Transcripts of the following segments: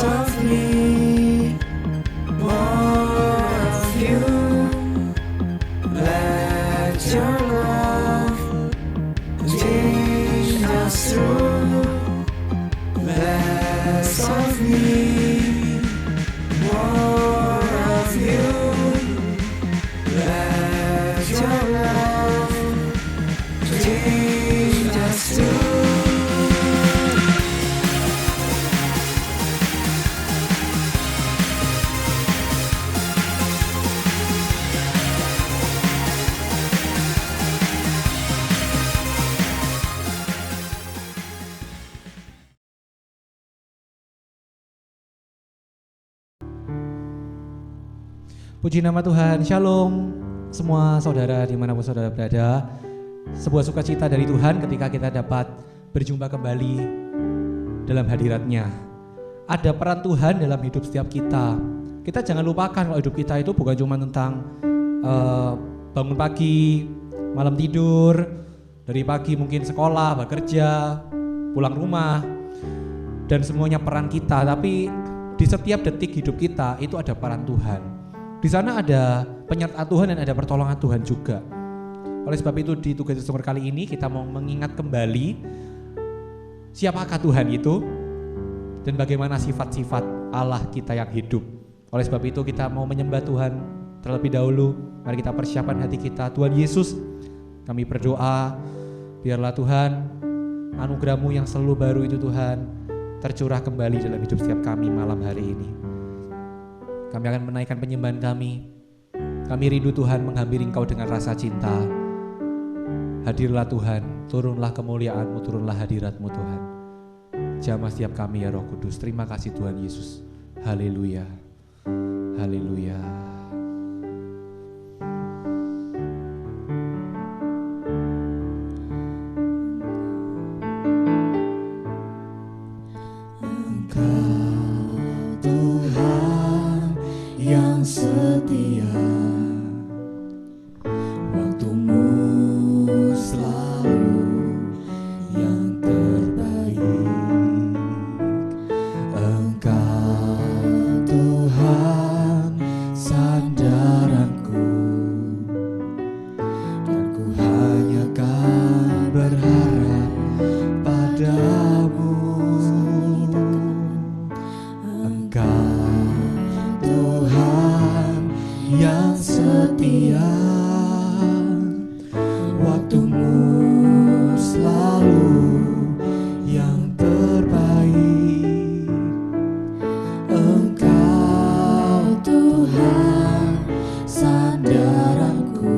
of me, more of you. Let your love change us through. Less of me, more of you. Let your love change us through. Puji nama Tuhan, Shalom semua saudara dimanapun saudara berada. Sebuah sukacita dari Tuhan ketika kita dapat berjumpa kembali dalam hadirat-Nya. Ada peran Tuhan dalam hidup setiap kita. Kita jangan lupakan kalau hidup kita itu bukan cuma tentang bangun pagi, malam tidur, dari pagi mungkin sekolah, bekerja, pulang rumah, dan semuanya peran kita. Tapi di setiap detik hidup kita itu ada peran Tuhan. Di sana ada penyertaan Tuhan dan ada pertolongan Tuhan juga. Oleh sebab itu di tugas sumber kali ini kita mau mengingat kembali siapakah Tuhan itu dan bagaimana sifat-sifat Allah kita yang hidup. Oleh sebab itu kita mau menyembah Tuhan terlebih dahulu. Mari kita persiapkan hati kita. Tuhan Yesus, kami berdoa biarlah Tuhan anugerah-Mu yang selalu baru itu Tuhan tercurah kembali dalam hidup setiap kami malam hari ini. Kami akan menaikkan penyembahan kami. Kami rindu Tuhan menghampiri Engkau dengan rasa cinta. Hadirlah Tuhan, turunlah kemuliaan-Mu, turunlah hadirat-Mu Tuhan. Jamah setiap kami ya Roh Kudus. Terima kasih Tuhan Yesus. Haleluya. Haleluya. Yang setia, waktumu selalu yang terbaik. Engkau Tuhan sandaranku, dan ku hanya kan berharap padamu. Engkau Tuhan yang setia, waktumu selalu yang terbaik. Engkau Tuhan sandaranku,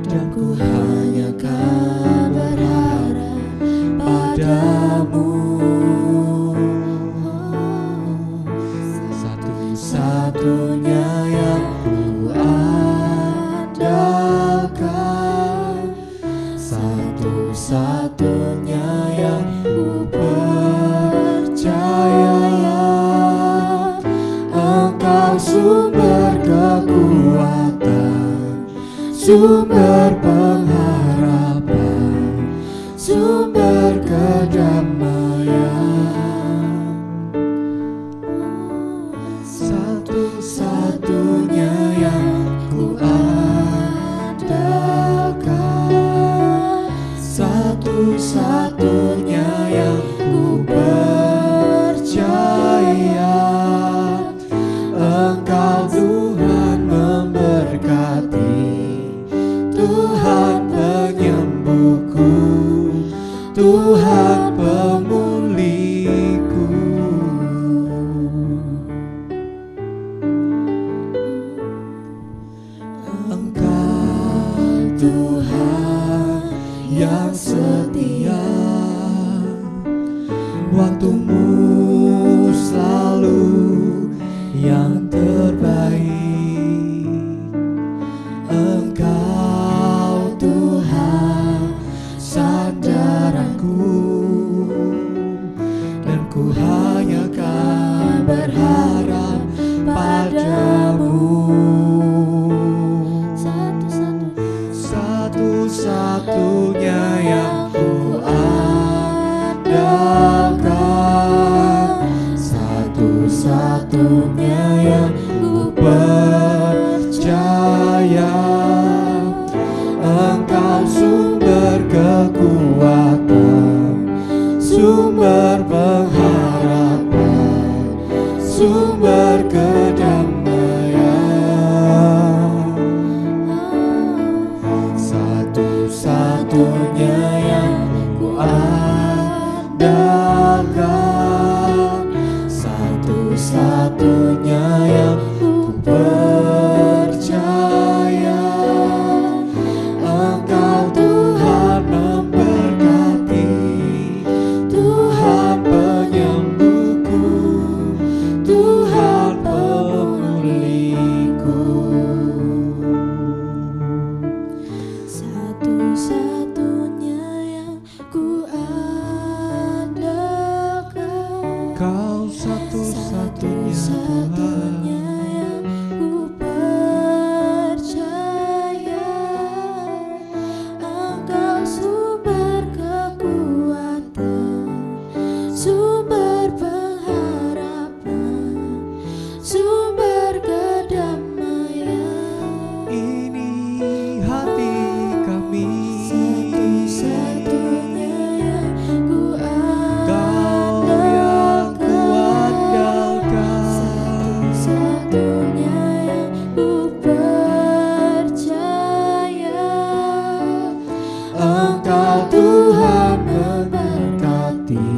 dan ku hanya kan berharap padamu. Satu-satunya yang ku andalkan, satu-satunya yang ku percaya. Engkau sumber kekuatan, sumber pengharapan, sumber kedamaian. Satu-satunya yang ku andalkan, satu-satunya yang ku percaya. Engkau Tuhan memberkati, Tuhan penyembuhku, Tuhan pemulihku. Tuhan yang setia, waktumu selalu yang terbaik. Engkau Tuhan sandaranku, dan ku hanya kan berharap padamu. Satu-satunya yang ku andalkan, satu-satunya yang ku percaya. Engkau sumber kekuatan, sumber pengharapan, sumber kedamaian. Satu-satunya yang ku andalkan, satu-satunya yang ku percaya. Engkau Tuhan memberkati, Tuhan penyembuhku, Tuhan pemulihku. Satu-satunya yang ku andalkan, Kau satu-satunya Tuhan. yang ku percaya. Engkau sumber kekuatan, sumber pengharapan, sumber kedamaian. Ini hati kami, Satu-satunya yang ku Kau yang ku andalkan. satu-satunya yang ku percaya. Engkau Tuhan memberkati,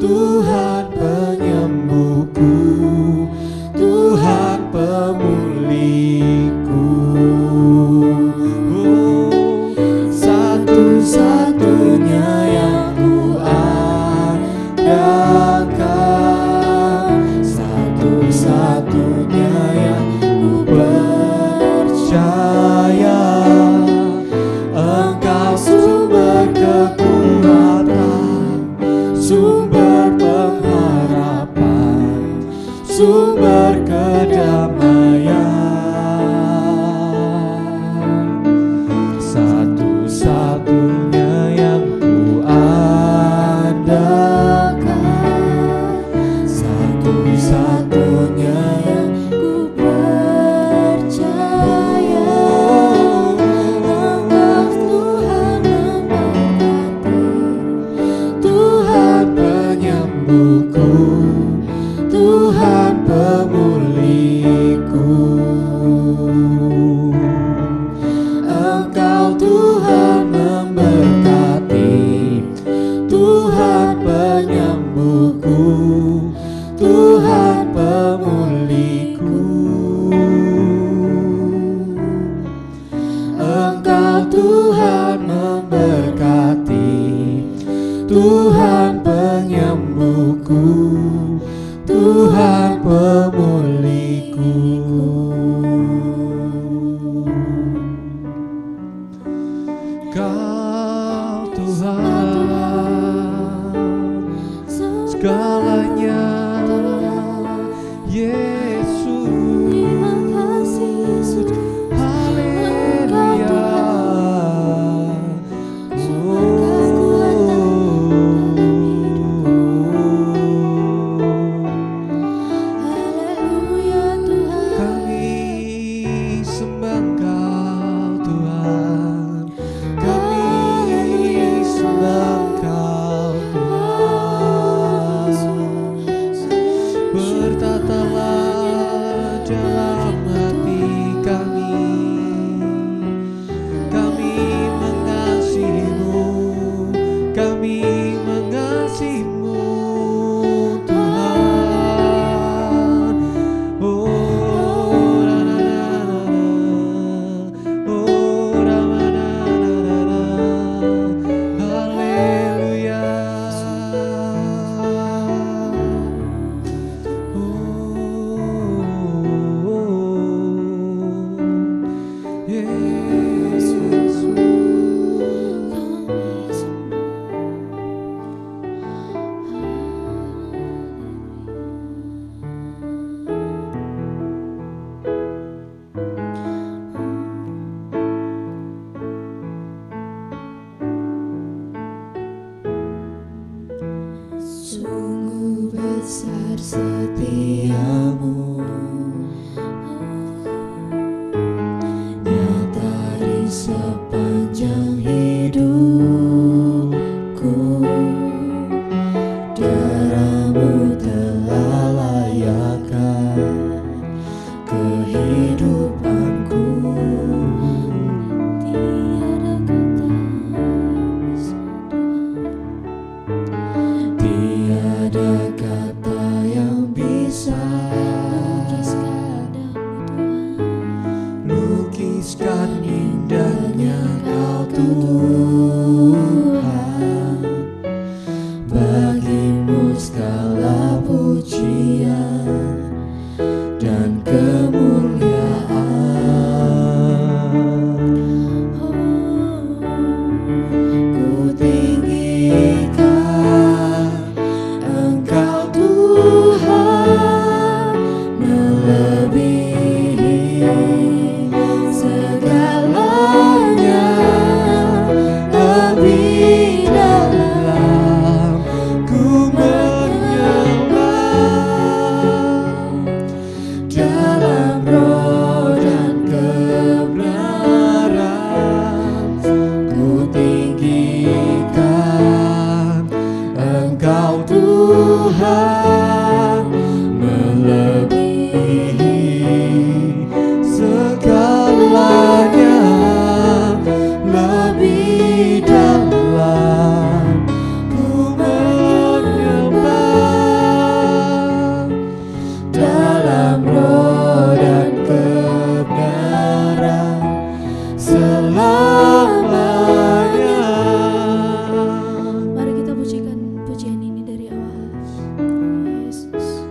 Tuhan penyembuhku, Tuhan pemulihku. Satu-satunya yang ku andalkan, satu-satunya yang ku percaya. Engkau sumber kekuatan, sumber pengharapan, sumber kedamaian. Satu-satunya yang ku andalkan, satu-satunya yang ku percaya. Engkau Tuhan memberkati, Tuhan penyembuhku, Tuhan pemulihku. Engkau Tuhan memberkati, Tuhan penyembuhku, Tuhan pemulihku. Engkau Tuhan memberkati, Tuhan penyembuhku, Tuhan pemulihku. Kau Tuhan segalanya, Yesus. Terima kasih Yesus. Haleluya. Haleluya Tuhan. Kami sembah Engkau Tuhan. Kami sembah Engkau Tuhan. Bertatalah dalam hati kami. Kami mengasihimu, kami mengasihimu Tuhan. Oh, na na na na, oh, na na na na, haleluya. Oh, kehidupanku. Tiada kata yang bisa lukiskan indahnya Kau Tuhan. Bagimu segala pujian dan kemuliaan. Ku tinggikan Engkau Tuhan, melebihi segalanya, lebih dalam ku menyembah. Dalam roh dan kebenaran ku tinggikan Engkau Tuhan, melebihi segalanya, lebih dalam ku menyembah. Dalam roh dan kebenaran selamanya. Mari kita pujikan pujian ini dari awal. Yesus.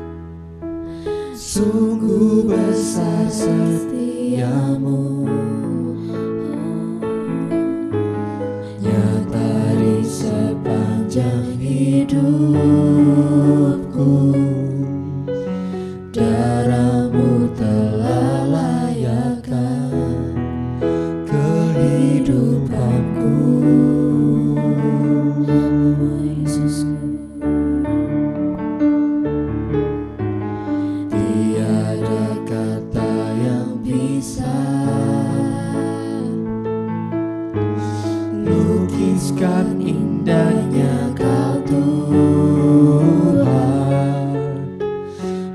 Sungguh besar setiamu, nyata di sepanjang hidupku. Darahmu telah layakkan kehidupanku. Tiada kata yang bisa lukiskan indahnya Kau Tuhan.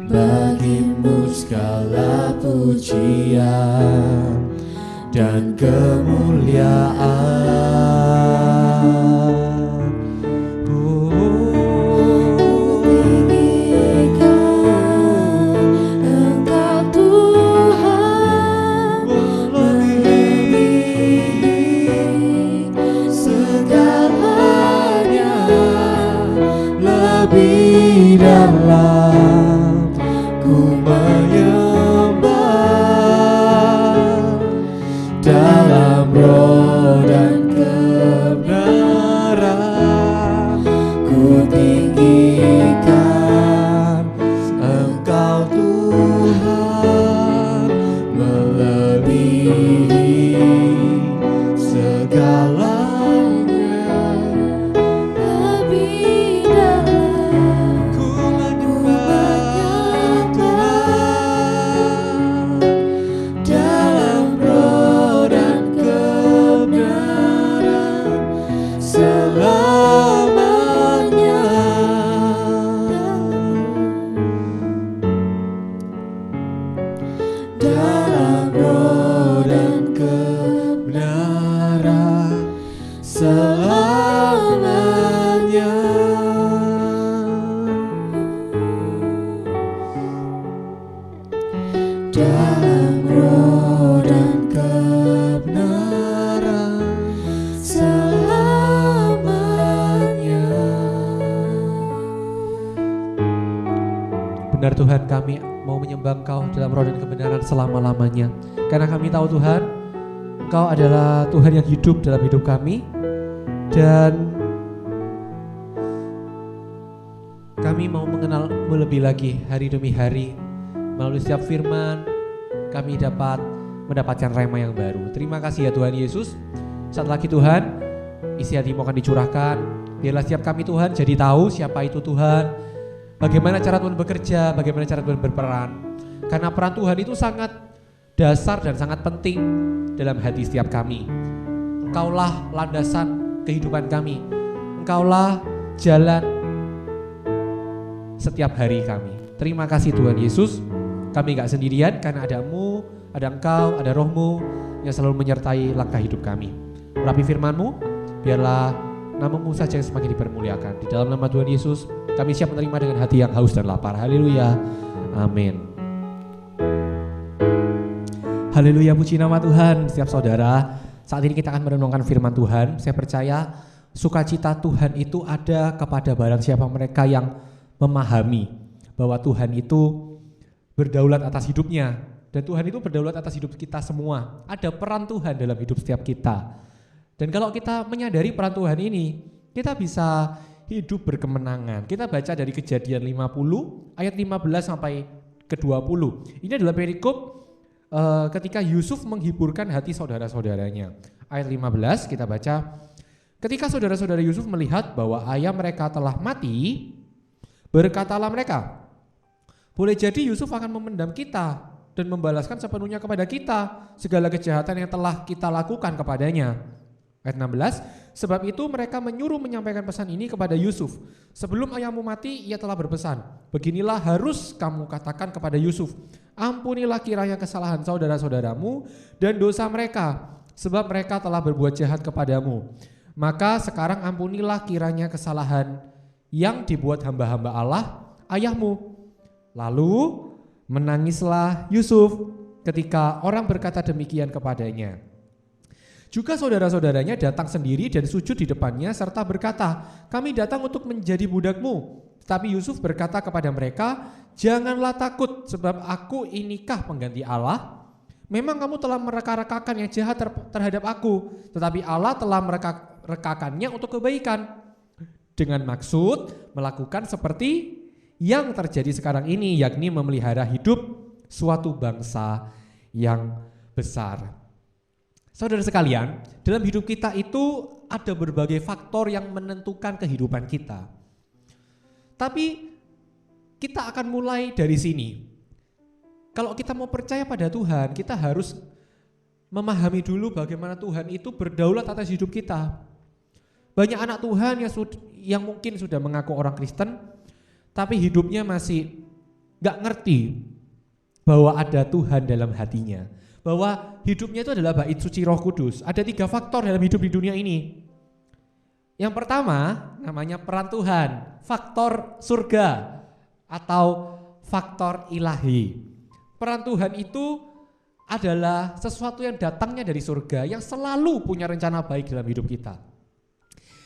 Bagimu segala pujian dan kemuliaan. Tinggikan Engkau Tuhan, Melebihi segalanya, lebih dalam ku menyembah. Dalam roh dan kebenaran ku tinggikan Engkau Tuhan, melebihi segalanya, lebih dalam ku menyembah Tuhan. Dalam roh dan kebenaran selamanya. Dalam roh dan kebenaran selamanya. Dalam roh dan kebenaran selamanya. Benar Tuhan, kami mau menyembah Engkau dalam roh dan kebenaran selama-lamanya. Karena kami tahu Tuhan, Engkau adalah Tuhan yang hidup dalam hidup kami. Dan kami mau mengenal-Mu lebih lagi hari demi hari. Melalui setiap firman, kami dapat mendapatkan rema yang baru. Terima kasih ya Tuhan Yesus. Saat lagi Tuhan, isi hati-Mu akan dicurahkan. Biarlah setiap kami Tuhan jadi tahu siapa itu Tuhan, bagaimana cara Tuhan bekerja, bagaimana cara Tuhan berperan. Karena peran Tuhan itu sangat dasar dan sangat penting dalam hati setiap kami. Engkaulah landasan kehidupan kami. Engkaulah jalan setiap hari kami. Terima kasih Tuhan Yesus, kami gak sendirian karena ada-Mu, ada Engkau, ada Roh-Mu yang selalu menyertai langkah hidup kami. Urapi firman-Mu, biarlah nama-Mu saja yang semakin dipermuliakan. Di dalam nama Tuhan Yesus, kami siap menerima dengan hati yang haus dan lapar. Haleluya, amin. Haleluya, puji nama Tuhan. Setiap saudara, saat ini kita akan merenungkan firman Tuhan. Saya percaya sukacita Tuhan itu ada kepada barang siapa mereka yang memahami bahwa Tuhan itu berdaulat atas hidupnya. Dan Tuhan itu berdaulat atas hidup kita semua. Ada peran Tuhan dalam hidup setiap kita. Dan kalau kita menyadari peran Tuhan ini, kita bisa hidup berkemenangan. Kita baca dari Kejadian 50 ayat 15 sampai ke 20. Ini adalah perikop ketika Yusuf menghiburkan hati saudara-saudaranya. Ayat 15 kita baca, ketika saudara-saudara Yusuf melihat bahwa ayah mereka telah mati, berkatalah mereka, boleh jadi Yusuf akan memendam kita dan membalaskan sepenuhnya kepada kita segala kejahatan yang telah kita lakukan kepadanya. Ayat 16, sebab itu mereka menyuruh menyampaikan pesan ini kepada Yusuf. Sebelum ayahmu mati, ia telah berpesan, beginilah harus kamu katakan kepada Yusuf, ampunilah kiranya kesalahan saudara-saudaramu dan dosa mereka, sebab mereka telah berbuat jahat kepadamu. Maka sekarang ampunilah kiranya kesalahan yang dibuat hamba-hamba Allah, ayahmu. Lalu menangislah Yusuf ketika orang berkata demikian kepadanya. Juga saudara-saudaranya datang sendiri dan sujud di depannya serta berkata, kami datang untuk menjadi budakmu. Tapi Yusuf berkata kepada mereka, janganlah takut sebab aku inikah pengganti Allah. Memang kamu telah mereka-rekakan yang jahat terhadap aku, tetapi Allah telah mereka-rekakannya untuk kebaikan. Dengan maksud melakukan seperti yang terjadi sekarang ini, yakni memelihara hidup suatu bangsa yang besar. Saudara sekalian, dalam hidup kita itu ada berbagai faktor yang menentukan kehidupan kita. Tapi kita akan mulai dari sini. Kalau kita mau percaya pada Tuhan, kita harus memahami dulu bagaimana Tuhan itu berdaulat atas hidup kita. Banyak anak Tuhan yang mungkin sudah mengaku orang Kristen, tapi hidupnya masih gak ngerti bahwa ada Tuhan dalam hatinya. Bahwa hidupnya itu adalah bait suci Roh Kudus. Ada 3 faktor dalam hidup di dunia ini. Yang pertama namanya peran Tuhan, faktor surga atau faktor ilahi. Peran Tuhan itu adalah sesuatu yang datangnya dari surga yang selalu punya rencana baik dalam hidup kita.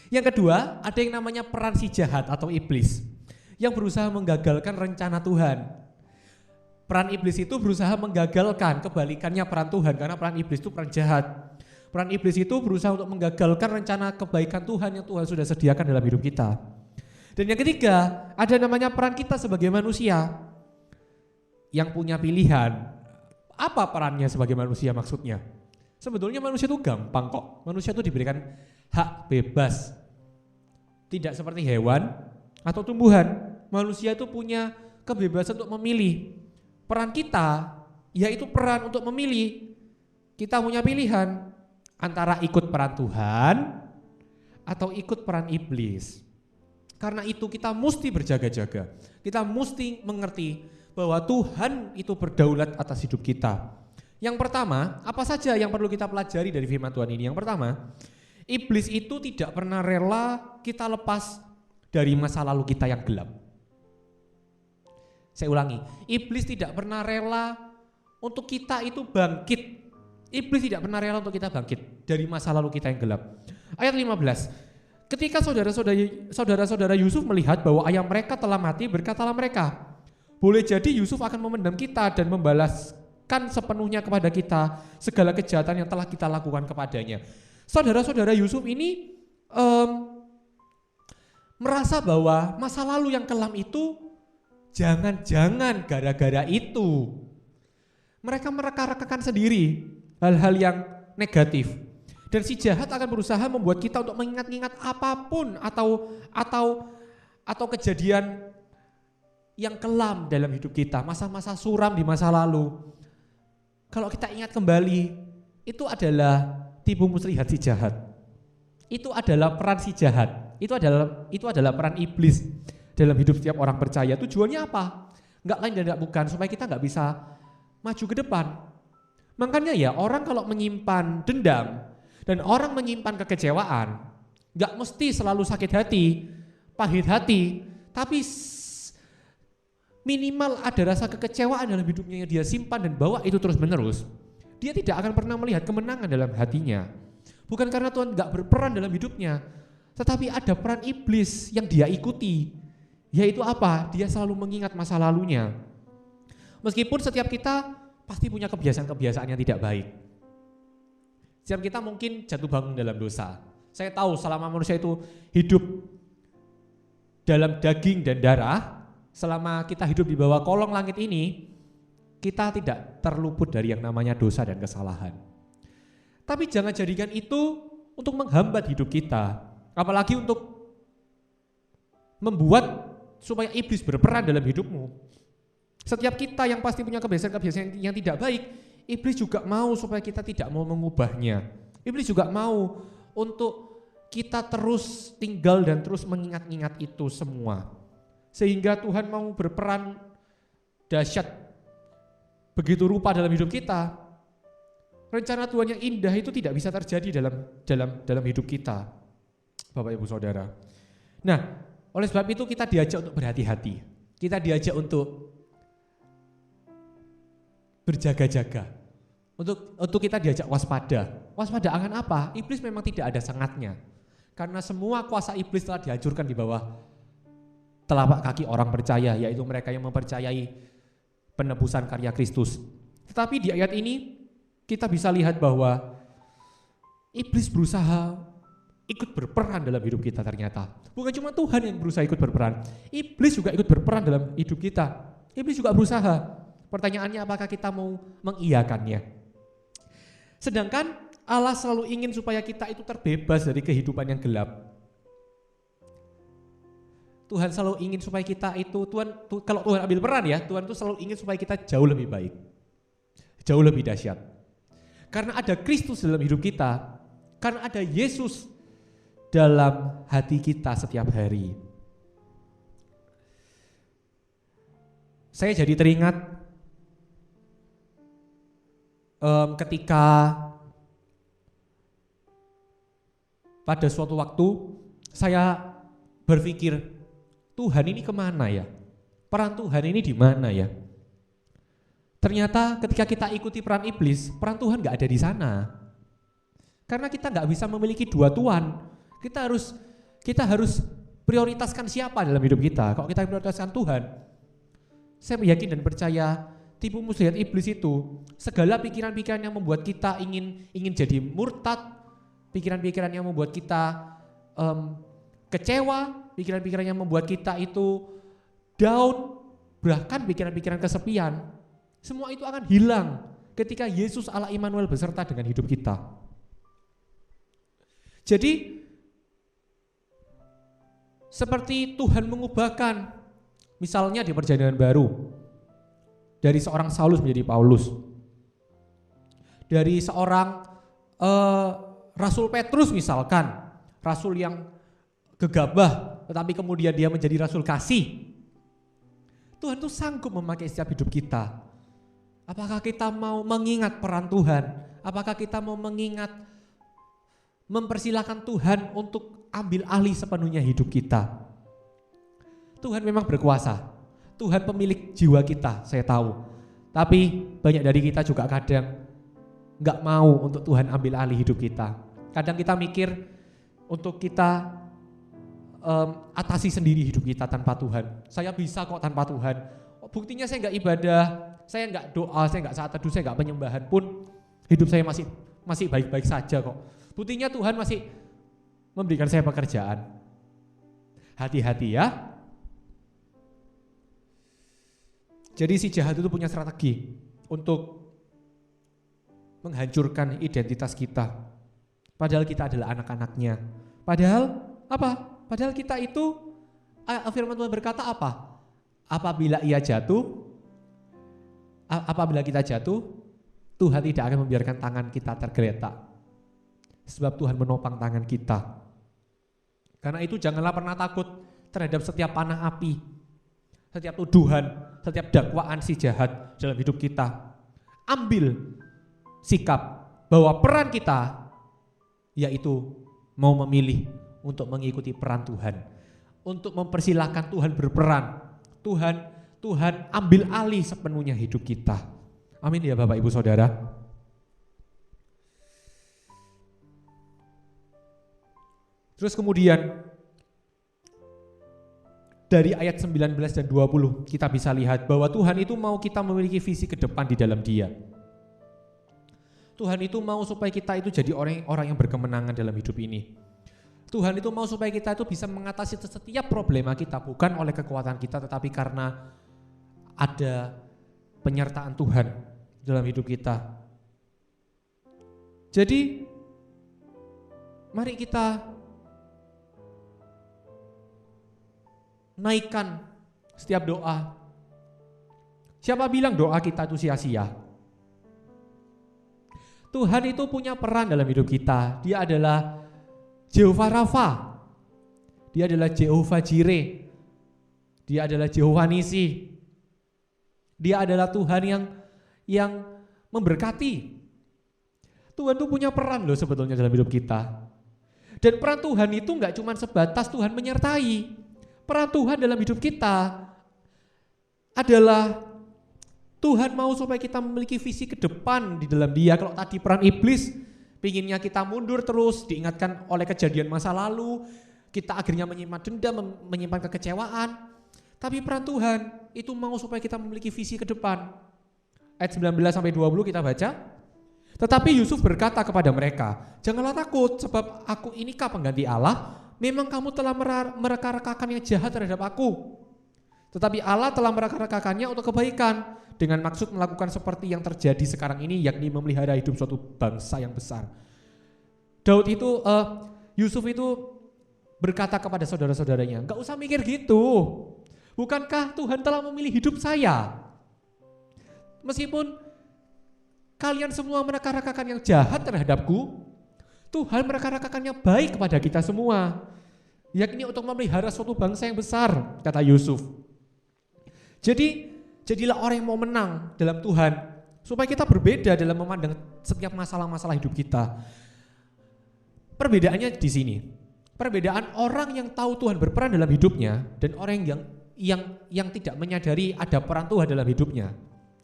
Yang kedua, ada yang namanya peran si jahat atau iblis yang berusaha menggagalkan rencana Tuhan. Peran iblis itu berusaha menggagalkan, kebalikannya peran Tuhan, karena peran iblis itu peran jahat. Peran iblis itu berusaha untuk menggagalkan rencana kebaikan Tuhan yang Tuhan sudah sediakan dalam hidup kita. Dan yang ketiga, ada namanya peran kita sebagai manusia yang punya pilihan. Apa perannya sebagai manusia maksudnya? Sebetulnya manusia itu gampang kok. Manusia itu diberikan hak bebas. Tidak seperti hewan atau tumbuhan. Manusia itu punya kebebasan untuk memilih. Peran kita yaitu peran untuk memilih. Kita punya pilihan antara ikut peran Tuhan atau ikut peran iblis. Karena itu kita mesti berjaga-jaga. Kita mesti mengerti bahwa Tuhan itu berdaulat atas hidup kita. Yang pertama, apa saja yang perlu kita pelajari dari firman Tuhan ini? Yang pertama, iblis itu tidak pernah rela kita lepas dari masa lalu kita yang gelap. Saya ulangi, iblis tidak pernah rela untuk kita itu bangkit. Iblis tidak pernah rela untuk kita bangkit dari masa lalu kita yang gelap. Ayat 15, ketika saudara-saudara Yusuf melihat bahwa ayah mereka telah mati, berkatalah mereka, boleh jadi Yusuf akan memendam kita dan membalaskan sepenuhnya kepada kita segala kejahatan yang telah kita lakukan kepadanya. Saudara-saudara Yusuf ini merasa bahwa masa lalu yang kelam itu jangan-jangan gara-gara itu. Mereka mereka-rekakan sendiri hal-hal yang negatif. Dan si jahat akan berusaha membuat kita untuk mengingat-ingat apapun atau kejadian yang kelam dalam hidup kita, masa-masa suram di masa lalu. Kalau kita ingat kembali, itu adalah tipu muslihat si jahat. Itu adalah peran si jahat. Itu adalah peran iblis dalam hidup setiap orang percaya. Tujuannya apa? Nggak lain dan nggak bukan supaya kita nggak bisa maju ke depan. Makanya ya orang kalau menyimpan dendam dan orang menyimpan kekecewaan, nggak mesti selalu sakit hati, pahit hati, tapi minimal ada rasa kekecewaan dalam hidupnya yang dia simpan dan bawa itu terus menerus. Dia tidak akan pernah melihat kemenangan dalam hatinya. Bukan karena Tuhan nggak berperan dalam hidupnya, tetapi ada peran iblis yang dia ikuti. Yaitu apa? Dia selalu mengingat masa lalunya. Meskipun setiap kita pasti punya kebiasaan-kebiasaan yang tidak baik. Setiap kita mungkin jatuh bangun dalam dosa. Saya tahu selama manusia itu hidup dalam daging dan darah, selama kita hidup di bawah kolong langit ini, kita tidak terluput dari yang namanya dosa dan kesalahan. Tapi jangan jadikan itu untuk menghambat hidup kita, apalagi untuk membuat supaya iblis berperan dalam hidupmu. Setiap kita yang pasti punya kebiasaan-kebiasaan yang tidak baik, iblis juga mau supaya kita tidak mau mengubahnya. Iblis juga mau untuk kita terus tinggal dan terus mengingat-ingat itu semua. Sehingga Tuhan mau berperan dahsyat begitu rupa dalam hidup kita. Rencana Tuhan yang indah itu tidak bisa terjadi dalam hidup kita, Bapak Ibu Saudara. Nah, oleh sebab itu kita diajak untuk berhati-hati. Kita diajak untuk berjaga-jaga. Untuk kita diajak waspada. Waspada akan apa? Iblis memang tidak ada sangatnya. Karena semua kuasa iblis telah dihancurkan di bawah telapak kaki orang percaya, yaitu mereka yang mempercayai penebusan karya Kristus. Tetapi di ayat ini kita bisa lihat bahwa iblis berusaha ikut berperan dalam hidup kita ternyata. Bukan cuma Tuhan yang berusaha ikut berperan, iblis juga ikut berperan dalam hidup kita. Iblis juga berusaha. Pertanyaannya apakah kita mau mengiyakannya? Sedangkan Allah selalu ingin supaya kita itu terbebas dari kehidupan yang gelap. Tuhan selalu ingin supaya kita itu, kalau Tuhan ambil peran ya, Tuhan itu selalu ingin supaya kita jauh lebih baik. Jauh lebih dahsyat. Karena ada Kristus dalam hidup kita, karena ada Yesus dalam hati kita setiap hari. Saya jadi teringat ketika pada suatu waktu saya berpikir, Tuhan ini kemana ya? Peran Tuhan ini di mana ya? Ternyata ketika kita ikuti peran iblis, peran Tuhan gak ada di sana. Karena kita gak bisa memiliki dua Tuhan. Kita harus prioritaskan siapa dalam hidup kita. Kalau kita prioritaskan Tuhan, saya yakin dan percaya tipu muslihat iblis itu, segala pikiran-pikiran yang membuat kita ingin jadi murtad, pikiran-pikiran yang membuat kita kecewa, pikiran-pikiran yang membuat kita itu down, bahkan pikiran-pikiran kesepian, semua itu akan hilang ketika Yesus Allah Immanuel beserta dengan hidup kita. Jadi seperti Tuhan mengubahkan, misalnya di Perjanjian Baru, dari seorang Saulus menjadi Paulus, dari seorang Rasul Petrus misalkan, rasul yang gegabah, tetapi kemudian dia menjadi rasul kasih. Tuhan tuh sanggup memakai setiap hidup kita. Apakah kita mau mengingat peran Tuhan? Apakah kita mau mempersilahkan Tuhan untuk ambil alih sepenuhnya hidup kita? Tuhan memang berkuasa. Tuhan pemilik jiwa kita, saya tahu. Tapi banyak dari kita juga kadang gak mau untuk Tuhan ambil alih hidup kita. Kadang kita mikir untuk kita atasi sendiri hidup kita tanpa Tuhan. Saya bisa kok tanpa Tuhan. Buktinya saya gak ibadah, saya gak doa, saya gak saat teduh, saya gak penyembahan pun hidup saya masih baik-baik saja kok. Buktinya Tuhan masih memberikan saya pekerjaan. Hati-hati ya. Jadi si jahat itu punya strategi untuk menghancurkan identitas kita. Padahal kita adalah anak-anaknya. Padahal apa? Padahal kita itu, firman Tuhan berkata apa? Apabila kita jatuh, Tuhan tidak akan membiarkan tangan kita tergeletak. Sebab Tuhan menopang tangan kita. Karena itu janganlah pernah takut terhadap setiap panah api. setiap tuduhan, setiap dakwaan si jahat dalam hidup kita. Ambil sikap bahwa peran kita yaitu mau memilih untuk mengikuti peran Tuhan, untuk mempersilahkan Tuhan berperan. Tuhan ambil alih sepenuhnya hidup kita. Amin ya Bapak Ibu Saudara. Terus kemudian dari ayat 19 dan 20 kita bisa lihat bahwa Tuhan itu mau kita memiliki visi ke depan di dalam Dia. Tuhan itu mau supaya kita itu jadi orang yang berkemenangan dalam hidup ini. Tuhan itu mau supaya kita itu bisa mengatasi setiap problema kita bukan oleh kekuatan kita tetapi karena ada penyertaan Tuhan dalam hidup kita. Jadi mari kita naikkan setiap doa. Siapa bilang doa kita itu sia-sia? Tuhan itu punya peran dalam hidup kita. Dia adalah Jehovah Rafa. Dia adalah Jehovah Jireh. Dia adalah Jehovah Nisi. Dia adalah Tuhan yang memberkati. Tuhan itu punya peran loh sebetulnya dalam hidup kita. Dan peran Tuhan itu enggak cuma sebatas Tuhan menyertai. Peran Tuhan dalam hidup kita adalah Tuhan mau supaya kita memiliki visi ke depan di dalam Dia. Kalau tadi peran iblis, pinginnya kita mundur terus, diingatkan oleh kejadian masa lalu, kita akhirnya menyimpan dendam, menyimpan kekecewaan. Tapi peran Tuhan itu mau supaya kita memiliki visi ke depan. Ayat 19-20 kita baca. Tetapi Yusuf berkata kepada mereka, janganlah takut sebab aku inikah pengganti Allah. Memang kamu telah mereka-rekakan yang jahat terhadap aku. Tetapi Allah telah mereka-rekakannya untuk kebaikan dengan maksud melakukan seperti yang terjadi sekarang ini, yakni memelihara hidup suatu bangsa yang besar. Yusuf itu berkata kepada saudara-saudaranya, enggak usah mikir gitu. Bukankah Tuhan telah memilih hidup saya? Meskipun kalian semua mereka-rekakan yang jahat terhadapku, Tuhan mereka-rekakannya baik kepada kita semua, yakni untuk memelihara suatu bangsa yang besar, kata Yusuf. Jadi, jadilah orang yang mau menang dalam Tuhan, supaya kita berbeda dalam memandang setiap masalah-masalah hidup kita. Perbedaannya di sini. Perbedaan orang yang tahu Tuhan berperan dalam hidupnya dan orang yang tidak menyadari ada peran Tuhan dalam hidupnya.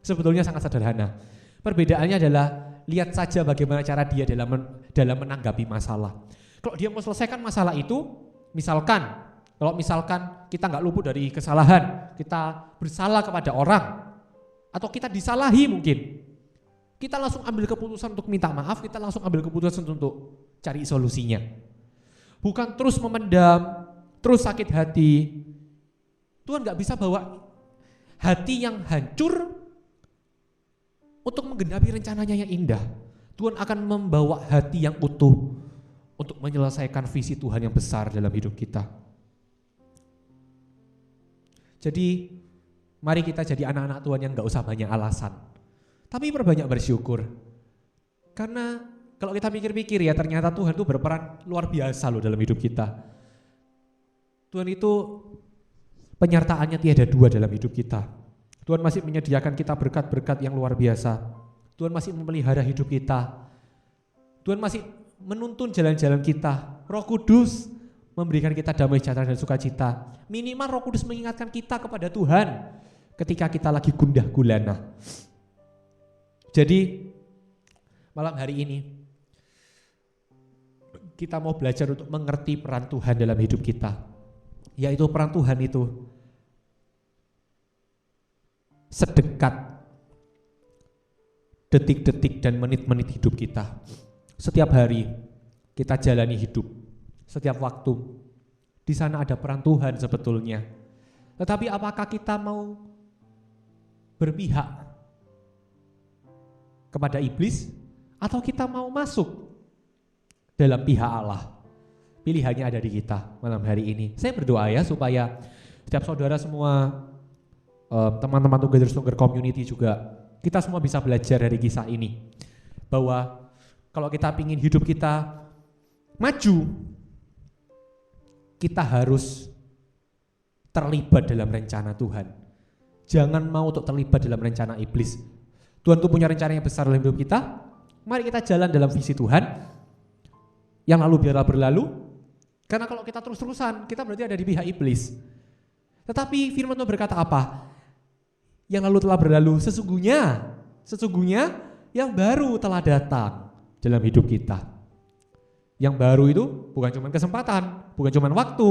Sebetulnya sangat sederhana. Perbedaannya adalah lihat saja bagaimana cara dia dalam menanggapi masalah. Kalau dia mau selesaikan masalah itu, kalau misalkan kita nggak luput dari kesalahan, kita bersalah kepada orang, atau kita disalahi mungkin, kita langsung ambil keputusan untuk minta maaf, kita langsung ambil keputusan untuk cari solusinya. Bukan terus memendam, terus sakit hati. Tuhan nggak bisa bawa hati yang hancur untuk menggenapi rencananya yang indah. Tuhan akan membawa hati yang utuh untuk menyelesaikan visi Tuhan yang besar dalam hidup kita. Jadi mari kita jadi anak-anak Tuhan yang gak usah banyak alasan, tapi perbanyak bersyukur. Karena kalau kita pikir-pikir ya, ternyata Tuhan itu berperan luar biasa loh dalam hidup kita. Tuhan itu penyertaannya tiada dua dalam hidup kita. Tuhan masih menyediakan kita berkat-berkat yang luar biasa. Tuhan masih memelihara hidup kita. Tuhan masih menuntun jalan-jalan kita. Roh Kudus memberikan kita damai sejahtera dan sukacita. Minimal Roh Kudus mengingatkan kita kepada Tuhan ketika kita lagi gundah gulana. Jadi malam hari ini kita mau belajar untuk mengerti peran Tuhan dalam hidup kita. Yaitu peran Tuhan itu sedekat detik-detik dan menit-menit hidup kita. Setiap hari kita jalani hidup, setiap waktu di sana ada peran Tuhan sebetulnya. Tetapi apakah kita mau berpihak kepada iblis atau kita mau masuk dalam pihak Allah? Pilihannya ada di kita malam hari ini. Saya berdoa ya supaya setiap saudara semua, teman-teman Together Stronger Community juga, kita semua bisa belajar dari kisah ini, bahwa kalau kita ingin hidup kita maju, kita harus terlibat dalam rencana Tuhan. Jangan mau untuk terlibat dalam rencana iblis. Tuhan tuh punya rencana yang besar dalam hidup kita. Mari kita jalan dalam visi Tuhan. Yang lalu biarlah berlalu. Karena kalau kita terus-terusan, kita berarti ada di pihak iblis. Tetapi firman Tuhan berkata apa? Yang lalu telah berlalu, sesungguhnya yang baru telah datang dalam hidup kita. Yang baru itu bukan cuma kesempatan, bukan cuma waktu,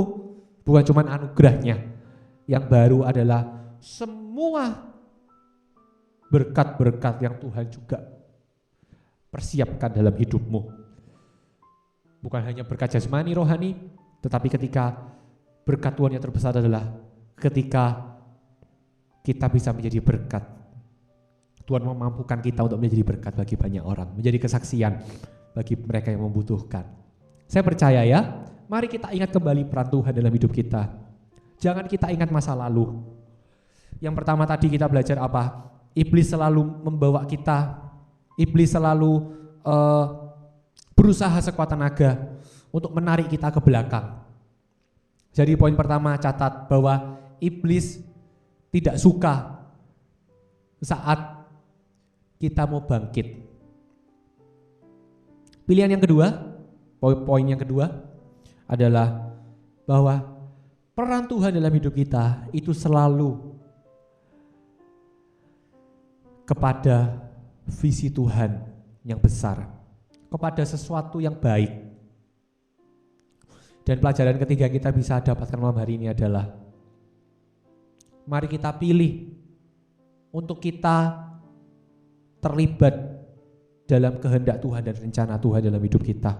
bukan cuma anugerahnya. Yang baru adalah semua berkat-berkat yang Tuhan juga persiapkan dalam hidupmu. Bukan hanya berkat jasmani, rohani, tetapi ketika berkat Tuhan yang terbesar adalah ketika kita bisa menjadi berkat. Tuhan memampukan kita untuk menjadi berkat bagi banyak orang, menjadi kesaksian bagi mereka yang membutuhkan. Saya percaya ya, mari kita ingat kembali peran Tuhan dalam hidup kita. Jangan kita ingat masa lalu. Yang pertama tadi kita belajar apa? Iblis selalu membawa kita, iblis selalu berusaha sekuat tenaga untuk menarik kita ke belakang. Jadi poin pertama catat bahwa iblis tidak suka saat kita mau bangkit. Pilihan yang kedua, poin yang kedua adalah bahwa peran Tuhan dalam hidup kita itu selalu kepada visi Tuhan yang besar, kepada sesuatu yang baik. Dan pelajaran ketiga kita bisa dapatkan malam hari ini adalah mari kita pilih untuk kita terlibat dalam kehendak Tuhan dan rencana Tuhan dalam hidup kita.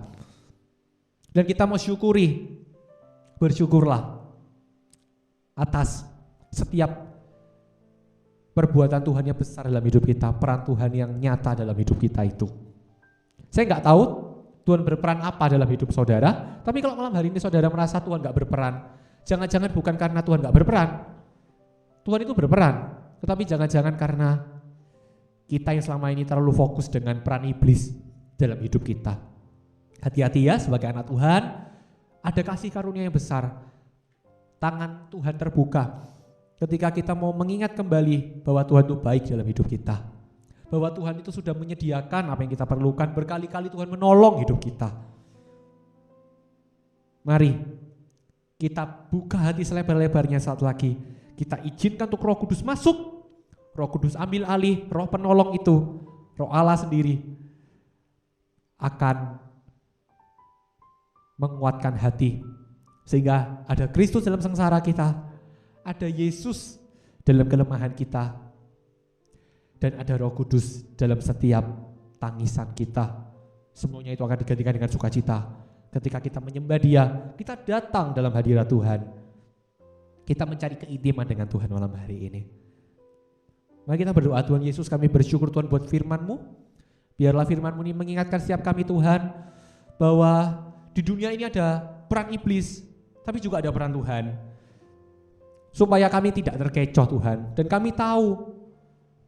Dan kita mau syukuri, bersyukurlah atas setiap perbuatan Tuhan yang besar dalam hidup kita, peran Tuhan yang nyata dalam hidup kita itu. Saya nggak tahu Tuhan berperan apa dalam hidup saudara, tapi kalau malam hari ini saudara merasa Tuhan nggak berperan, jangan-jangan bukan karena Tuhan nggak berperan. Tuhan itu berperan, tetapi jangan-jangan karena kita yang selama ini terlalu fokus dengan peran iblis dalam hidup kita. Hati-hati ya sebagai anak Tuhan, ada kasih karunia yang besar. Tangan Tuhan terbuka ketika kita mau mengingat kembali bahwa Tuhan itu baik dalam hidup kita. Bahwa Tuhan itu sudah menyediakan apa yang kita perlukan, berkali-kali Tuhan menolong hidup kita. Mari kita buka hati selebar-lebarnya saat lagi. Kita izinkan untuk Roh Kudus masuk. Roh Kudus ambil alih, Roh penolong itu, Roh Allah sendiri akan menguatkan hati. Sehingga ada Kristus dalam sengsara kita, ada Yesus dalam kelemahan kita, dan ada Roh Kudus dalam setiap tangisan kita. Semuanya itu akan digantikan dengan sukacita. Ketika kita menyembah Dia, kita datang dalam hadirat Tuhan. Kita mencari keintiman dengan Tuhan malam hari ini. Mari kita berdoa. Tuhan Yesus, kami bersyukur Tuhan buat firman-Mu. Biarlah firman-Mu ini mengingatkan setiap kami Tuhan, bahwa di dunia ini ada peran iblis, tapi juga ada peran Tuhan. Supaya kami tidak terkecoh Tuhan, dan kami tahu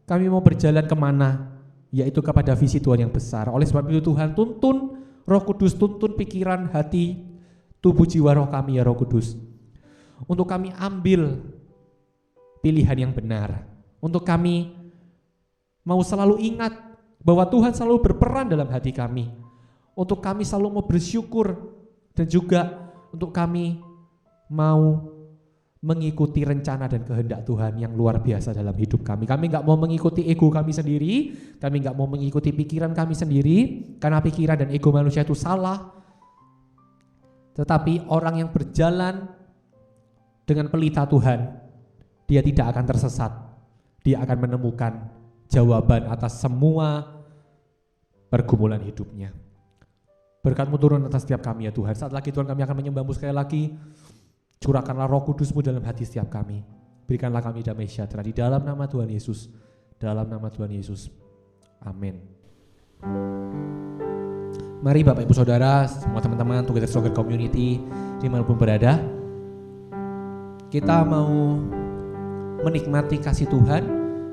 kami mau berjalan kemana, yaitu kepada visi Tuhan yang besar. Oleh sebab itu Tuhan, tuntun Roh Kudus, tuntun pikiran, hati, tubuh, jiwa, roh kami ya Roh Kudus. Untuk kami ambil pilihan yang benar. Untuk kami mau selalu ingat bahwa Tuhan selalu berperan dalam hati kami. Untuk kami selalu mau bersyukur, dan juga untuk kami mau mengikuti rencana dan kehendak Tuhan yang luar biasa dalam hidup kami. Kami gak mau mengikuti ego kami sendiri, kami gak mau mengikuti pikiran kami sendiri, karena pikiran dan ego manusia itu salah. Tetapi orang yang berjalan dengan pelita Tuhan, dia tidak akan tersesat. Dia akan menemukan jawaban atas semua pergumulan hidupnya. Berkat-Mu turun atas setiap kami ya Tuhan. Saat lagi Tuhan, kami akan menyembah-Mu sekali lagi. Curahkanlah Roh Kudus-Mu dalam hati setiap kami. Berikanlah kami damai sejahtera di dalam nama Tuhan Yesus. Dalam nama Tuhan Yesus. Amin. Mari Bapak Ibu Saudara, semua teman-teman Together Stronger Community dimanapun berada, kita mau menikmati kasih Tuhan,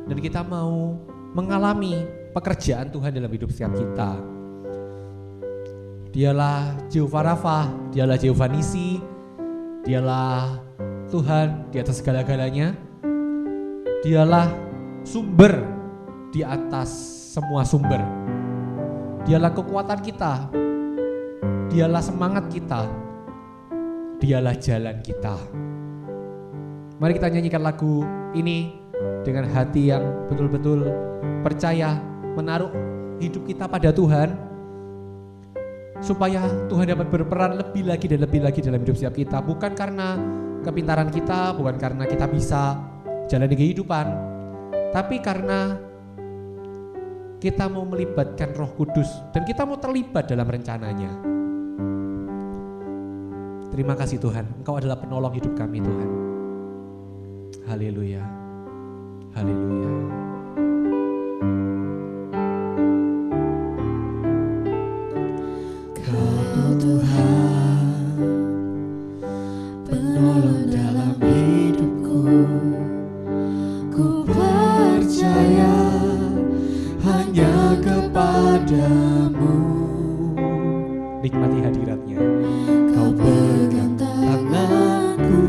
dan kita mau mengalami pekerjaan Tuhan dalam hidup setiap kita. Dialah Jehovah Rafa, Dialah Jehovah Nisi, Dialah Tuhan di atas segala-galanya. Dialah sumber di atas semua sumber. Dialah kekuatan kita. Dialah semangat kita. Dialah jalan kita. Mari kita nyanyikan lagu ini dengan hati yang betul-betul percaya, menaruh hidup kita pada Tuhan, supaya Tuhan dapat berperan lebih lagi dan lebih lagi dalam hidup setiap kita. Bukan karena kepintaran kita, bukan karena kita bisa jalani kehidupan, tapi karena kita mau melibatkan Roh Kudus dan kita mau terlibat dalam rencananya. Terima kasih Tuhan, Engkau adalah penolong hidup kami Tuhan. Haleluya. Haleluya. Kau Tuhan, penolong dalam hidupku. Ku percaya hanya kepadamu. Nikmati hadiratnya. Kau pegang tanganku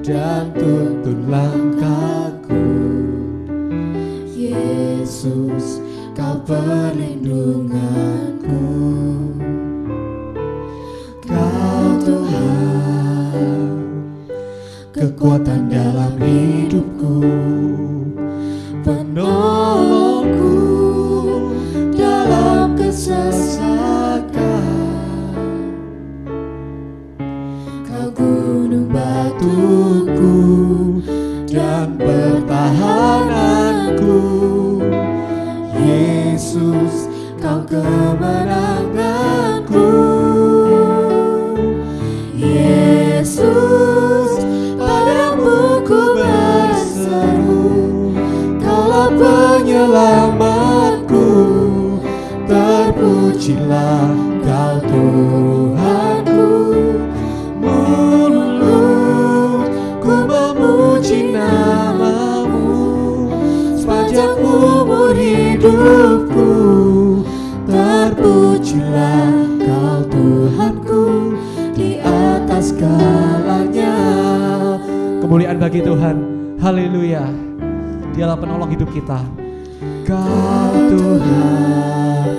dan tuntun langkahku. Yesus, Kau perlindunganku. Kau Tuhan, kekuatan dalam hidupku, penolongku dalam kesesakan. Kau gunung batuku dan pertahananku. Yesus, Kau kemenanganku. Yesus, padamu ku berseru. Kaulah penyelamatku. Terpujilah Kau Tuhanku. Mulut ku memuji nama-Mu sepanjang umur hidupku. Terpujilah Kau Tuhanku di atas segalanya. Kemuliaan bagi Tuhan. Haleluya. Dialah penolong hidup kita. Kau Tuhan,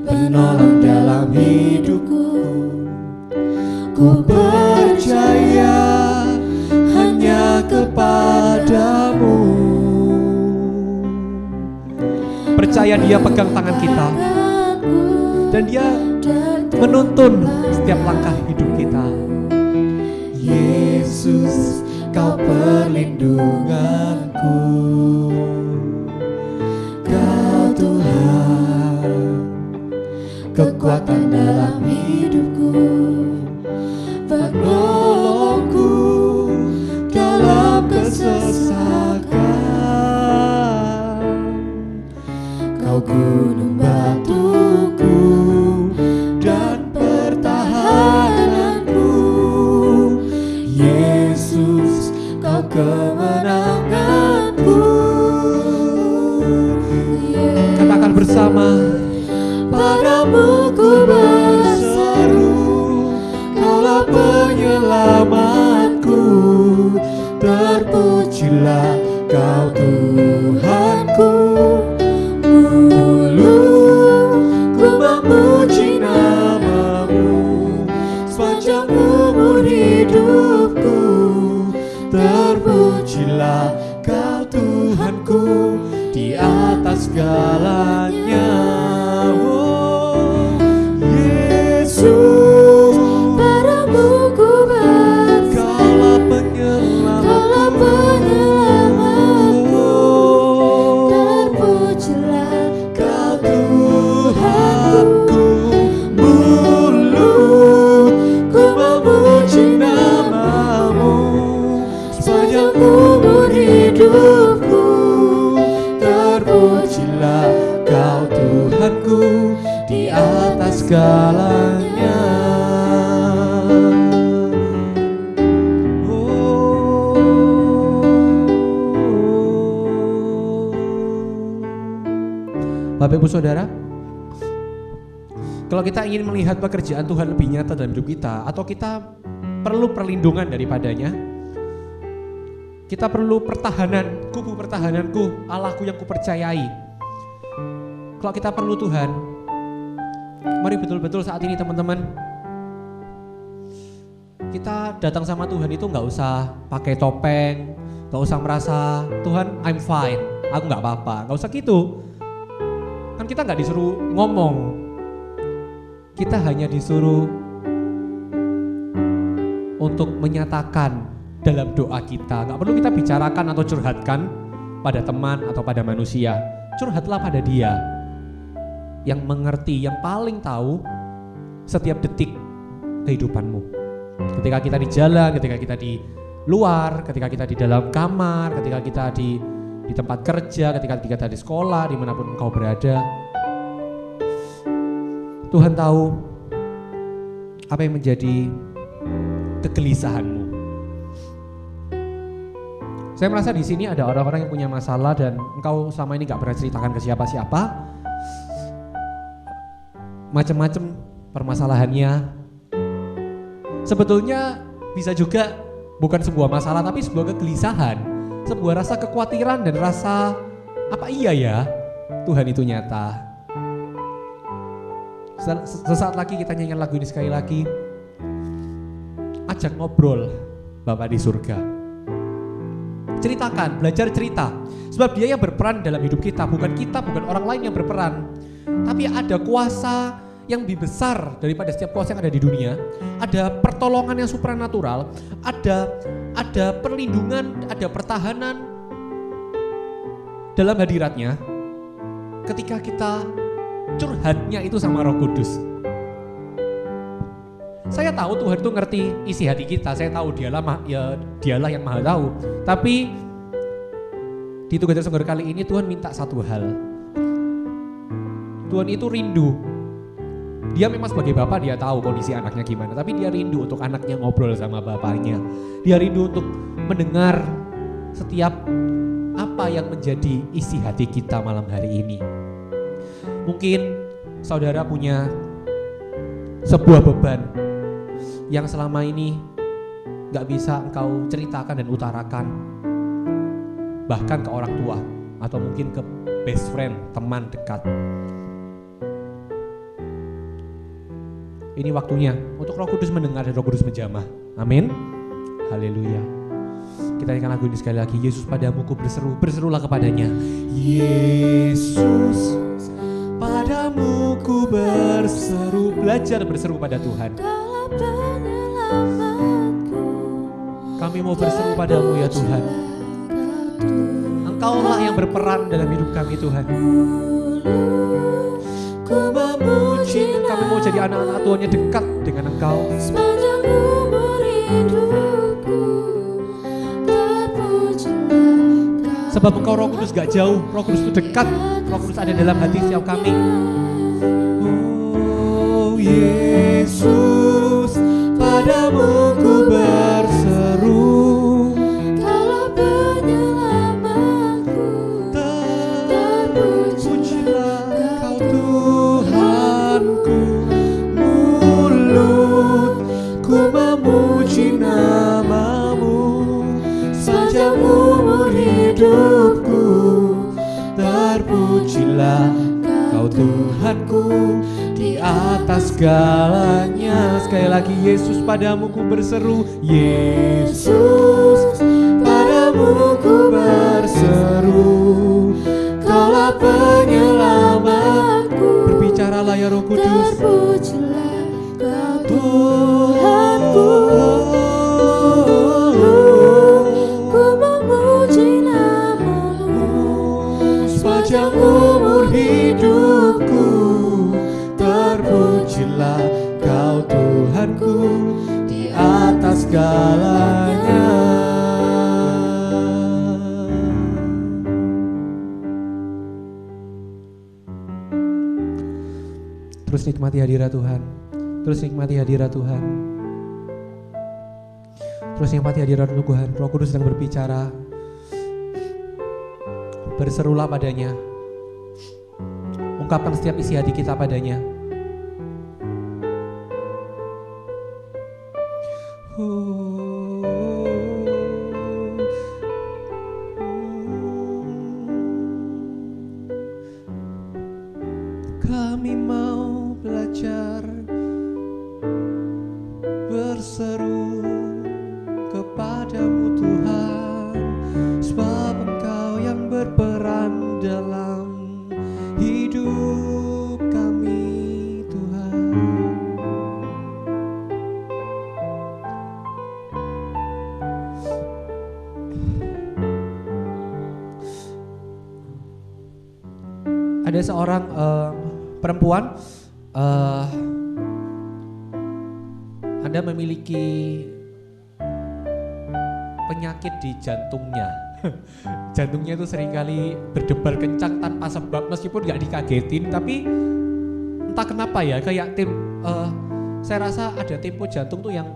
penolong dalam hidupku. Ku percaya hanya kepadamu. Percaya Dia pegang tangan kita dan Dia menuntun setiap langkah hidup kita. Yesus, Kau perlindunganku. Kau Tuhan, kekuatan dalam hidupku, penolongku dalam kesesakan. Kau gunung batuku dan pertahananku. Yesus, Kau kemenanganku. Katakan bersama. Padamu ku berseru. Kaulah penyelamatku. Terpujilah Kau Tuhanku. Mulut ku memuji nama-Mu sepanjang umur hidupku. Terpujilah Kau Tuhanku di atas segalanya. Oh, Yesus, padamu ku berseru. Kaulah penyelamatku. Terpujilah Kau Tuhanku. Mulut ku memuji nama-Mu sepanjang umur hidupku. Terpujilah Kau Tuhanku di atas segalanya. Bapak Ibu Saudara, kalau kita ingin melihat pekerjaan Tuhan lebih nyata dalam hidup kita, atau kita perlu perlindungan daripadanya. Kita perlu pertahanan, kubu pertahananku, Allahku yang kupercayai. Kalau kita perlu Tuhan, mari betul-betul saat ini teman-teman, kita datang sama Tuhan itu gak usah pakai topeng, gak usah merasa Tuhan I'm fine, aku gak apa-apa, gak usah gitu. Kan kita gak disuruh ngomong, kita hanya disuruh untuk menyatakan dalam doa kita. Gak perlu kita bicarakan atau curhatkan pada teman atau pada manusia. Curhatlah pada Dia yang mengerti, yang paling tahu setiap detik kehidupanmu. Ketika kita di jalan, ketika kita di luar, ketika kita di dalam kamar, ketika kita di tempat kerja, ketika kita di sekolah, dimanapun engkau berada, Tuhan tahu apa yang menjadi kegelisahanmu. Saya merasa di sini ada orang-orang yang punya masalah dan engkau selama ini gak pernah ceritakan ke siapa-siapa. Macam-macam permasalahannya. Sebetulnya bisa juga bukan sebuah masalah tapi sebuah kegelisahan, sebuah rasa kekhawatiran dan rasa apa iya ya Tuhan itu nyata. Sesaat lagi kita nyanyikan lagu ini sekali lagi. Ajak ngobrol Bapa di surga. Ceritakan, belajar cerita. Sebab Dia yang berperan dalam hidup kita, bukan kita, bukan orang lain yang berperan. Tapi ada kuasa yang lebih besar daripada setiap kuasa yang ada di dunia. Ada pertolongan yang supranatural, ada perlindungan, ada pertahanan dalam hadiratnya. Ketika kita curhatnya itu sama Roh Kudus. Saya tahu Tuhan itu ngerti isi hati kita. Saya tahu Dialah yang Maha tahu. Tapi di Tugas Sungguh kali ini Tuhan minta satu hal. Tuhan itu rindu. Dia memang sebagai Bapa Dia tahu kondisi anaknya gimana. Tapi Dia rindu untuk anaknya ngobrol sama bapaknya. Dia rindu untuk mendengar setiap apa yang menjadi isi hati kita malam hari ini. Mungkin saudara punya sebuah beban yang selama ini gak bisa engkau ceritakan dan utarakan, bahkan ke orang tua atau mungkin ke best friend, teman dekat. Ini waktunya untuk Roh Kudus mendengar dan Roh Kudus menjamah. Amin. Haleluya. Kita nyanyikan lagu ini sekali lagi. Yesus padamu ku berseru, berserulah kepadanya. Yesus padamu ku berseru. Belajar berseru pada Tuhan. Kami mau berseru padamu ya Tuhan. Engkaulah yang berperan dalam hidup kami Tuhan. Ku memuji, kami mau jadi anak-anak Tuhan yang dekat dengan Engkau. Sepanjang umur hidupku, terpujilah. Sebab Engkau Roh Kudus gak jauh, Roh Kudus itu dekat, Roh Kudus ada dalam hati setiap kami. Oh Yesus, padamu ku berseru. Kalau penyelamatku, terpujilah Kau Tuhanku. Mulutku memuji namamu, sepanjang umur hidupku. Terpujilah Kau Tuhanku di atas segalanya. Sekali lagi, Yesus padamu ku berseru. Yesus padamu ku berseru. Kaulah penyelamatku. Berbicaralah ya Roh Kudus. Terpujilah Kau Tuhanku. Ku memuji namamu, sepanjang umur hidupku. Terpujilah Kau Tuhanku di atas segalanya. Terus nikmati hadirat Tuhan. Terus nikmati hadirat Tuhan. Terus nikmati hadirat Tuhan. Roh Kudus sedang berbicara. Berserulah padanya. Ungkapkan setiap isi hati kita padanya. Kami mau belajar berseru kepadamu Tuhan, sebab Engkau yang berperan dalam hidup kami Tuhan. Ada seorang perempuan, Anda memiliki penyakit di jantungnya. Jantungnya itu seringkali berdebar kencang tanpa sebab, meskipun gak dikagetin, tapi entah kenapa ya, kayak saya rasa ada tempo jantung tuh yang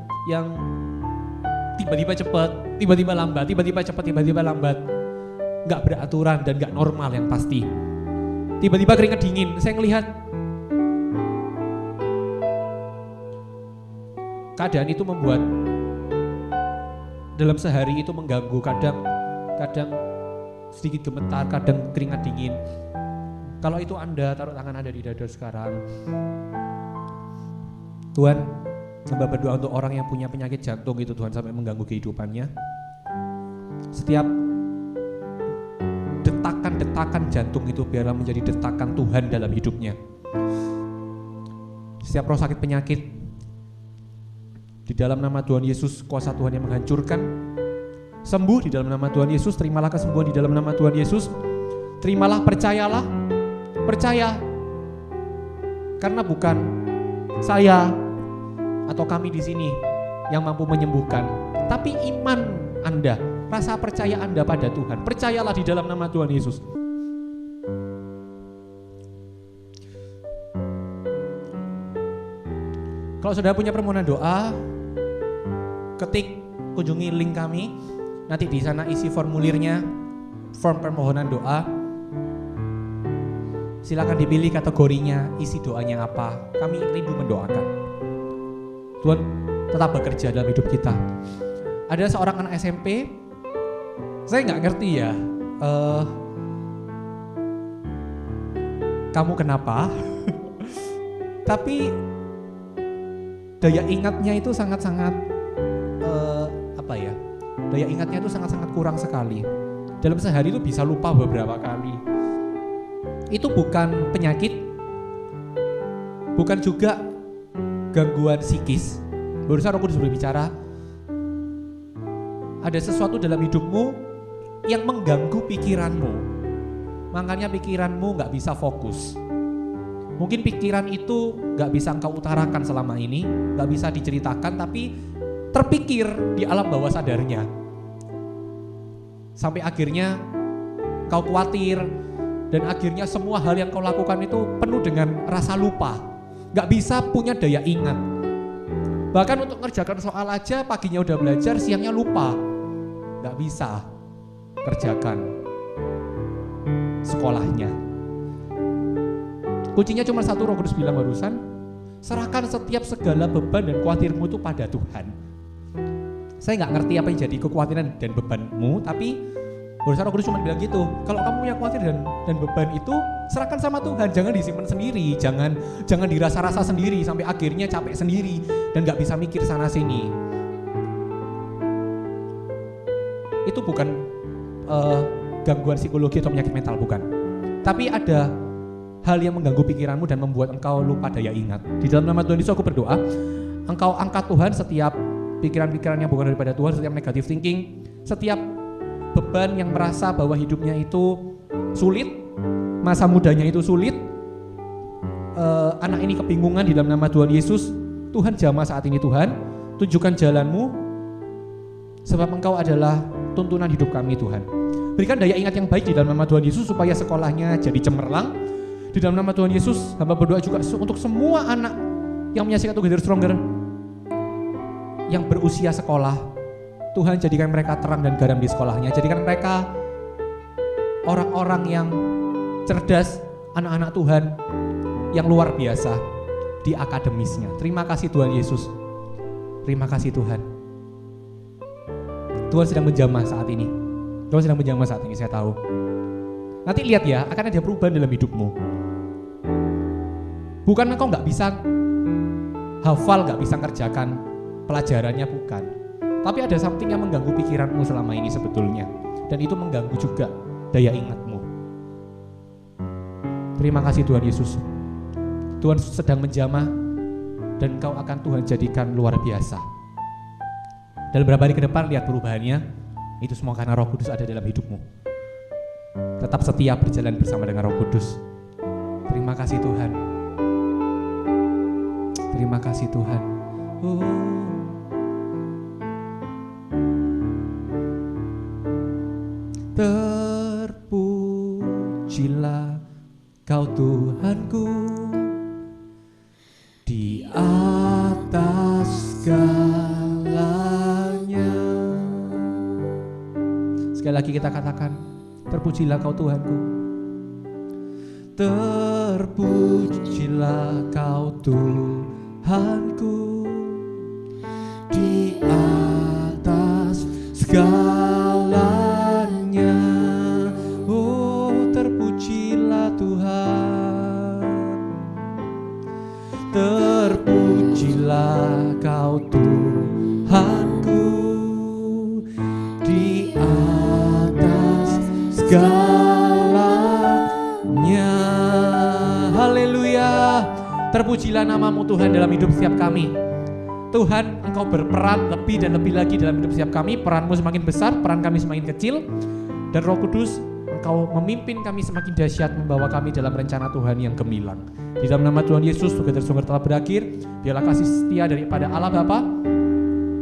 tiba-tiba cepat, tiba-tiba lambat, tiba-tiba cepat, tiba-tiba lambat, gak beraturan dan gak normal yang pasti. Tiba-tiba keringat dingin, saya ngelihat keadaan itu membuat dalam sehari itu mengganggu, kadang sedikit gemetar, kadang keringat dingin. Kalau itu Anda, taruh tangan Anda di dada sekarang. Tuhan, hamba berdoa untuk orang yang punya penyakit jantung itu Tuhan, sampai mengganggu kehidupannya. Setiap detakan jantung itu biarlah menjadi detakan Tuhan dalam hidupnya. Setiap roh sakit penyakit, di dalam nama Tuhan Yesus, kuasa Tuhan yang menghancurkan, sembuh di dalam nama Tuhan Yesus. Terimalah kesembuhan di dalam nama Tuhan Yesus. Terimalah, percayalah, percaya, karena bukan saya atau kami di sini yang mampu menyembuhkan, tapi iman Anda, rasa percaya Anda pada Tuhan. Percayalah di dalam nama Tuhan Yesus. Kalau saudara punya permohonan doa, ketik, kunjungi link kami. Nanti di sana isi formulirnya, form permohonan doa. Silakan dipilih kategorinya, isi doanya apa. Kami rindu mendoakan. Tuhan tetap bekerja dalam hidup kita. Ada seorang anak SMP, saya nggak ngerti ya, kamu kenapa? Tapi daya ingatnya itu sangat-sangat daya ingatnya itu sangat-sangat kurang sekali. Dalam sehari itu bisa lupa beberapa kali. Itu bukan penyakit, bukan juga gangguan psikis. Barusan Roh Kudus berbicara, ada sesuatu dalam hidupmu yang mengganggu pikiranmu, makanya pikiranmu gak bisa fokus. Mungkin pikiran itu gak bisa engkau utarakan selama ini, gak bisa diceritakan, tapi terpikir di alam bawah sadarnya. Sampai akhirnya kau khawatir, dan akhirnya semua hal yang kau lakukan itu penuh dengan rasa lupa. Gak bisa punya daya ingat. Bahkan untuk ngerjakan soal aja, paginya udah belajar, siangnya lupa. Gak bisa kerjakan sekolahnya. Kuncinya cuma satu, Roh Kudus bilang barusan, serahkan setiap segala beban dan khawatirmu itu pada Tuhan. Saya nggak ngerti apa yang jadi kekhawatiran dan bebanmu, tapi barusan Roh Kudus cuma bilang gitu, kalau kamu punya khawatir dan beban itu, serahkan sama Tuhan, jangan disimpan sendiri, jangan dirasa-rasa sendiri, sampai akhirnya capek sendiri, dan nggak bisa mikir sana-sini. Itu bukan gangguan psikologi atau penyakit mental, bukan. Tapi ada hal yang mengganggu pikiranmu dan membuat engkau lupa daya ingat. Di dalam nama Tuhan Yesus aku berdoa, engkau angkat Tuhan setiap pikiran-pikiran yang bukan daripada Tuhan, setiap negative thinking, setiap beban yang merasa bahwa hidupnya itu sulit, masa mudanya itu sulit, anak ini kebingungan. Di dalam nama Tuhan Yesus, Tuhan jamah saat ini Tuhan, tunjukkan jalanmu, sebab engkau adalah tuntunan hidup kami Tuhan. Berikan daya ingat yang baik di dalam nama Tuhan Yesus, supaya sekolahnya jadi cemerlang. Di dalam nama Tuhan Yesus, hamba berdoa juga untuk semua anak yang menyaksikan Together Stronger yang berusia sekolah. Tuhan, jadikan mereka terang dan garam di sekolahnya. Jadikan mereka orang-orang yang cerdas, anak-anak Tuhan yang luar biasa di akademisnya. Terima kasih Tuhan Yesus. Terima kasih Tuhan. Tuhan sedang menjamah saat ini. Tuhan sedang menjamah saat ini, saya tahu. Nanti lihat ya, akan ada perubahan dalam hidupmu. Bukan engkau gak bisa hafal, gak bisa kerjakan pelajarannya, bukan. Tapi ada something yang mengganggu pikiranmu selama ini sebetulnya. Dan itu mengganggu juga daya ingatmu. Terima kasih Tuhan Yesus. Tuhan sedang menjamah dan engkau akan Tuhan jadikan luar biasa. Dalam beberapa hari ke depan lihat perubahannya. Itu semua karena Roh Kudus ada dalam hidupmu. Tetap setia berjalan bersama dengan Roh Kudus. Terima kasih Tuhan. Terima kasih Tuhan. Terpujilah Kau Tuhanku di atas segalanya. Sekali lagi kita katakan, terpujilah Kau Tuhanku. Terpujilah Kau Tuhanku di atas segalanya. Oh, terpujilah Tuhan. Terpujilah Kau Tuhanku di atas segalanya. Haleluya. Terpujilah namamu Tuhan dalam hidup setiap kami. Tuhan, Engkau berperan lebih dan lebih lagi dalam hidup setiap kami. Peranmu semakin besar, peran kami semakin kecil. Dan Roh Kudus, Engkau memimpin kami semakin dahsyat, membawa kami dalam rencana Tuhan yang gemilang. Di dalam nama Tuhan Yesus, Tugas Tersunggur telah berakhir. Biarlah kasih setia daripada Allah Bapa,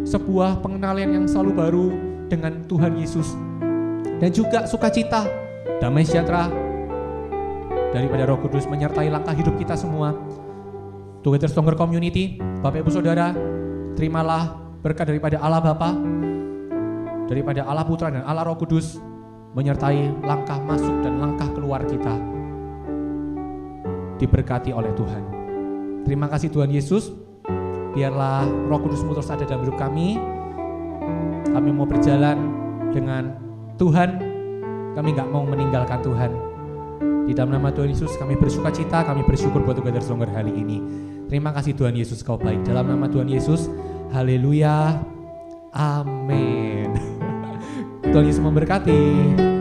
sebuah pengenalan yang selalu baru dengan Tuhan Yesus, dan juga sukacita, damai sejahtera daripada Roh Kudus menyertai langkah hidup kita semua. Together Stronger Community, Bapak Ibu Saudara, terimalah berkat daripada Allah Bapa, daripada Allah Putra dan Allah Roh Kudus, menyertai langkah masuk dan langkah keluar kita. Diberkati oleh Tuhan. Terima kasih Tuhan Yesus. Biarlah Roh Kudus-Mu terus ada dalam hidup kami. Kami mau berjalan dengan Tuhan. Kami gak mau meninggalkan Tuhan. Di dalam nama Tuhan Yesus kami bersuka cita, kami bersyukur buat Together Stronger hari ini. Terima kasih Tuhan Yesus, Kau baik. Dalam nama Tuhan Yesus, haleluya, amin. Tuhan Yesus memberkati.